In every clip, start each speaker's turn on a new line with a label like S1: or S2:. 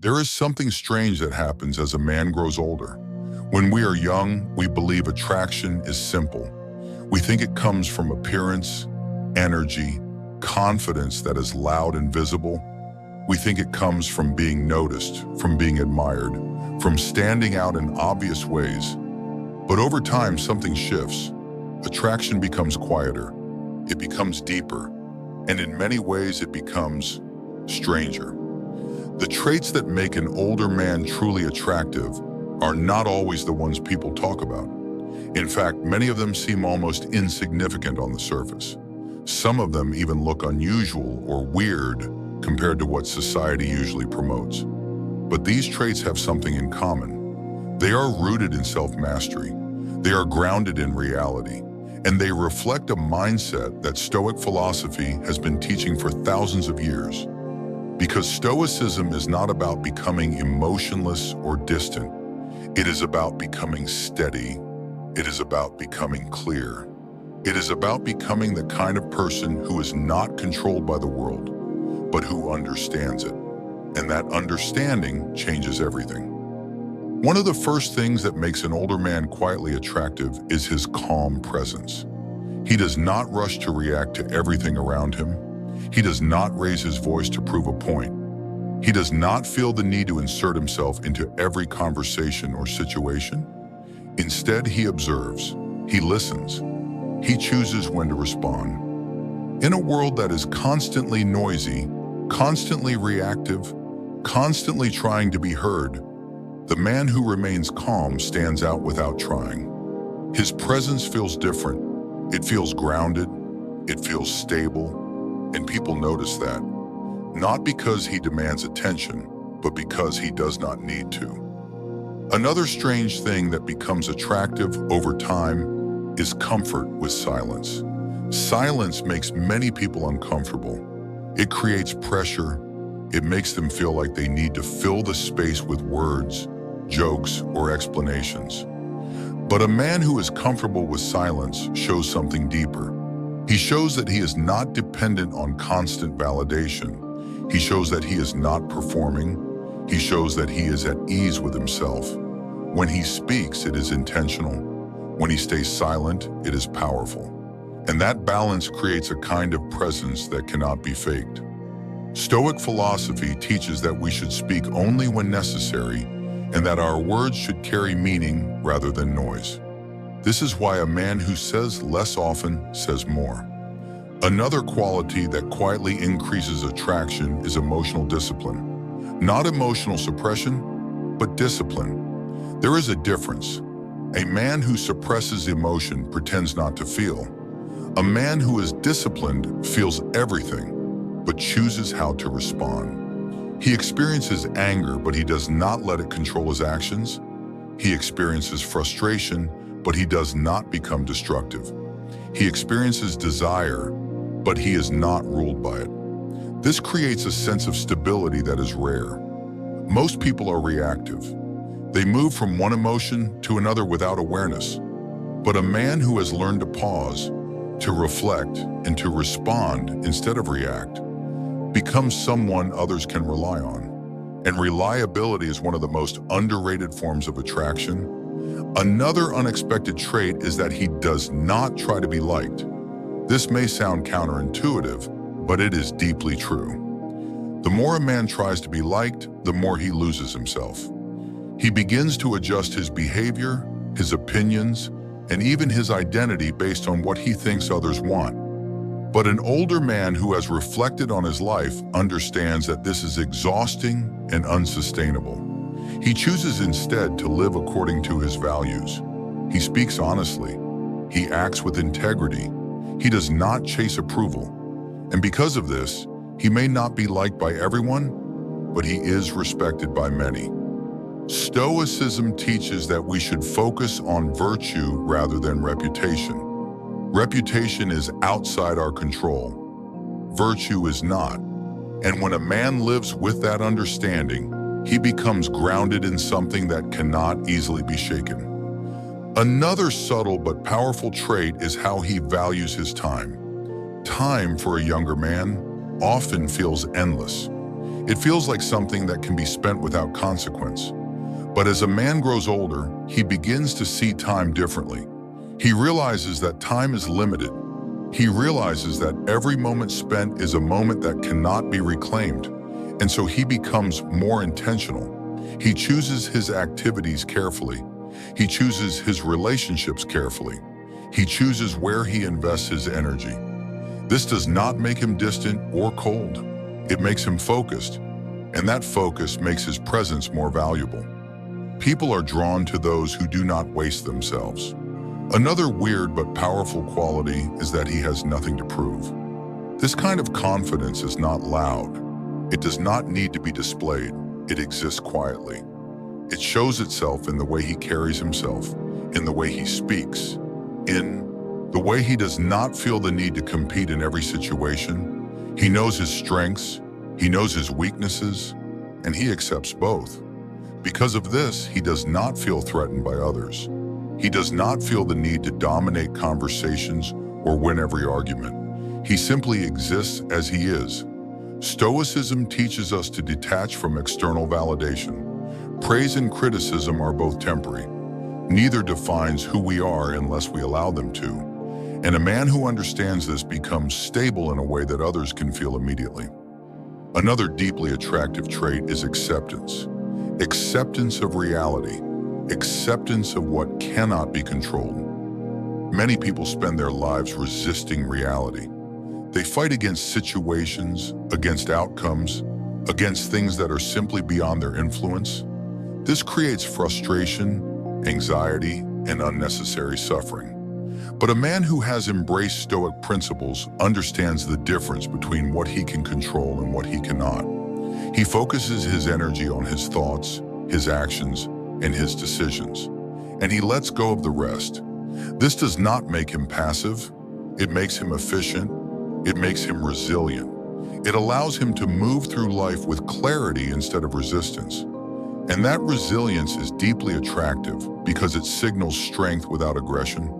S1: There is something strange that happens as a man grows older. When we are young, we believe attraction is simple. We think it comes from appearance, energy, confidence that is loud and visible. We think it comes from being noticed, from being admired, from standing out in obvious ways. But over time, something shifts. Attraction becomes quieter. It becomes deeper. And in many ways, it becomes stranger. The traits that make an older man truly attractive are not always the ones people talk about. In fact, many of them seem almost insignificant on the surface. Some of them even look unusual or weird compared to what society usually promotes. But these traits have something in common. They are rooted in self-mastery. They are grounded in reality. And they reflect a mindset that Stoic philosophy has been teaching for thousands of years. Because Stoicism is not about becoming emotionless or distant. It is about becoming steady. It is about becoming clear. It is about becoming the kind of person who is not controlled by the world, but who understands it. And that understanding changes everything. One of the first things that makes an older man quietly attractive is his calm presence. He does not rush to react to everything around him. He does not raise his voice to prove a point. He does not feel the need to insert himself into every conversation or situation. Instead, he observes, he listens, he chooses when to respond. In a world that is constantly noisy, constantly reactive, constantly trying to be heard, the man who remains calm stands out without trying. His presence feels different. It feels grounded. It feels stable. And people notice that, not because he demands attention, but because he does not need to. Another strange thing that becomes attractive over time is comfort with silence. Silence makes many people uncomfortable. It creates pressure. It makes them feel like they need to fill the space with words, jokes, or explanations. But a man who is comfortable with silence shows something deeper. He shows that he is not dependent on constant validation. He shows that he is not performing. He shows that he is at ease with himself. When he speaks, it is intentional. When he stays silent, it is powerful. And that balance creates a kind of presence that cannot be faked. Stoic philosophy teaches that we should speak only when necessary and that our words should carry meaning rather than noise. This is why a man who says less often says more. Another quality that quietly increases attraction is emotional discipline. Not emotional suppression, but discipline. There is a difference. A man who suppresses emotion pretends not to feel. A man who is disciplined feels everything, but chooses how to respond. He experiences anger, but he does not let it control his actions. He experiences frustration, but he does not become destructive. He experiences desire, but he is not ruled by it. This creates a sense of stability that is rare. Most people are reactive. They move from one emotion to another without awareness. But a man who has learned to pause, to reflect, and to respond instead of react, becomes someone others can rely on. And reliability is one of the most underrated forms of attraction. Another unexpected trait is that he does not try to be liked. This may sound counterintuitive, but it is deeply true. The more a man tries to be liked, the more he loses himself. He begins to adjust his behavior, his opinions, and even his identity based on what he thinks others want. But an older man who has reflected on his life understands that this is exhausting and unsustainable. He chooses instead to live according to his values. He speaks honestly. He acts with integrity. He does not chase approval. And because of this, he may not be liked by everyone, but he is respected by many. Stoicism teaches that we should focus on virtue rather than reputation. Reputation is outside our control. Virtue is not. And when a man lives with that understanding, he becomes grounded in something that cannot easily be shaken. Another subtle but powerful trait is how he values his time. Time for a younger man often feels endless. It feels like something that can be spent without consequence. But as a man grows older, he begins to see time differently. He realizes that time is limited. He realizes that every moment spent is a moment that cannot be reclaimed. And so he becomes more intentional. He chooses his activities carefully. He chooses his relationships carefully. He chooses where he invests his energy. This does not make him distant or cold. It makes him focused, and that focus makes his presence more valuable. People are drawn to those who do not waste themselves. Another weird but powerful quality is that he has nothing to prove. This kind of confidence is not loud. It does not need to be displayed. It exists quietly. It shows itself in the way he carries himself, in the way he speaks, in the way he does not feel the need to compete in every situation. He knows his strengths, he knows his weaknesses, and he accepts both. Because of this, he does not feel threatened by others. He does not feel the need to dominate conversations or win every argument. He simply exists as he is. Stoicism teaches us to detach from external validation. Praise and criticism are both temporary. Neither defines who we are unless we allow them to. And a man who understands this becomes stable in a way that others can feel immediately. Another deeply attractive trait is acceptance. Acceptance of reality. Acceptance of what cannot be controlled. Many people spend their lives resisting reality. They fight against situations, against outcomes, against things that are simply beyond their influence. This creates frustration, anxiety, and unnecessary suffering. But a man who has embraced Stoic principles understands the difference between what he can control and what he cannot. He focuses his energy on his thoughts, his actions, and his decisions, and he lets go of the rest. This does not make him passive. It makes him efficient. It makes him resilient. It allows him to move through life with clarity instead of resistance. And that resilience is deeply attractive because it signals strength without aggression.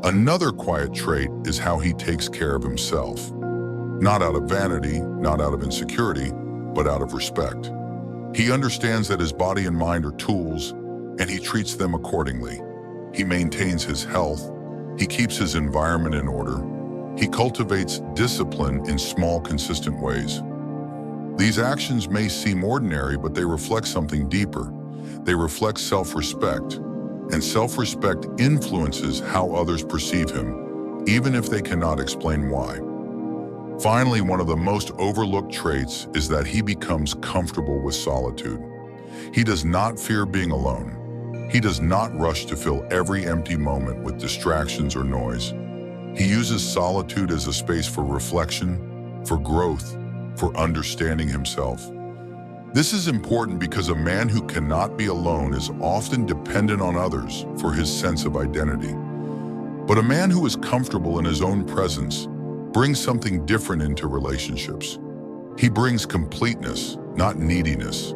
S1: Another quiet trait is how he takes care of himself. Not out of vanity, not out of insecurity, but out of respect. He understands that his body and mind are tools, and he treats them accordingly. He maintains his health. He keeps his environment in order. He cultivates discipline in small, consistent ways. These actions may seem ordinary, but they reflect something deeper. They reflect self-respect, and self-respect influences how others perceive him, even if they cannot explain why. Finally, one of the most overlooked traits is that he becomes comfortable with solitude. He does not fear being alone. He does not rush to fill every empty moment with distractions or noise. He uses solitude as a space for reflection, for growth, for understanding himself. This is important because a man who cannot be alone is often dependent on others for his sense of identity. But a man who is comfortable in his own presence brings something different into relationships. He brings completeness, not neediness.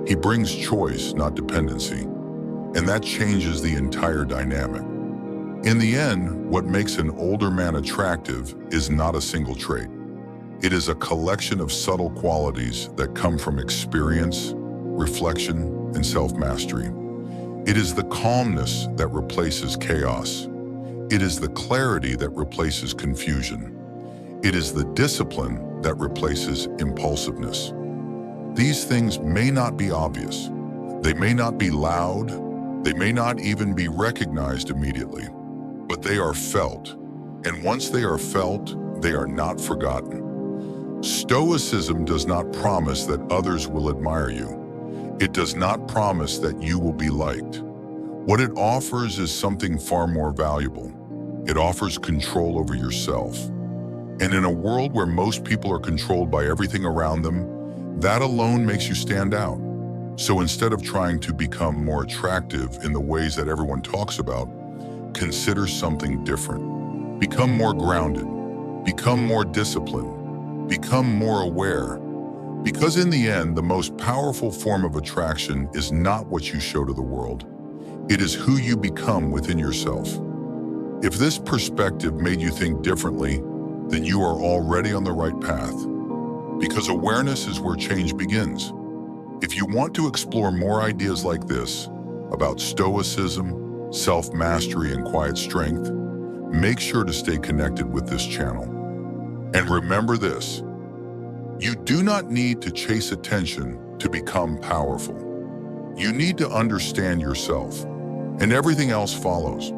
S1: He brings choice, not dependency. And that changes the entire dynamic. In the end, what makes an older man attractive is not a single trait. It is a collection of subtle qualities that come from experience, reflection, and self-mastery. It is the calmness that replaces chaos. It is the clarity that replaces confusion. It is the discipline that replaces impulsiveness. These things may not be obvious. They may not be loud. They may not even be recognized immediately. But they are felt. And once they are felt, they are not forgotten. Stoicism does not promise that others will admire you. It does not promise that you will be liked. What it offers is something far more valuable. It offers control over yourself. And in a world where most people are controlled by everything around them, that alone makes you stand out. So instead of trying to become more attractive in the ways that everyone talks about, consider something different. Become more grounded. Become more disciplined. Become more aware. Because in the end, the most powerful form of attraction is not what you show to the world. It is who you become within yourself. If this perspective made you think differently, then you are already on the right path. because awareness is where change begins. If you want to explore more ideas like this about Stoicism, self-mastery, and quiet strength, make sure to stay connected with this channel. And remember this, you do not need to chase attention to become powerful. You need to understand yourself, and everything else follows.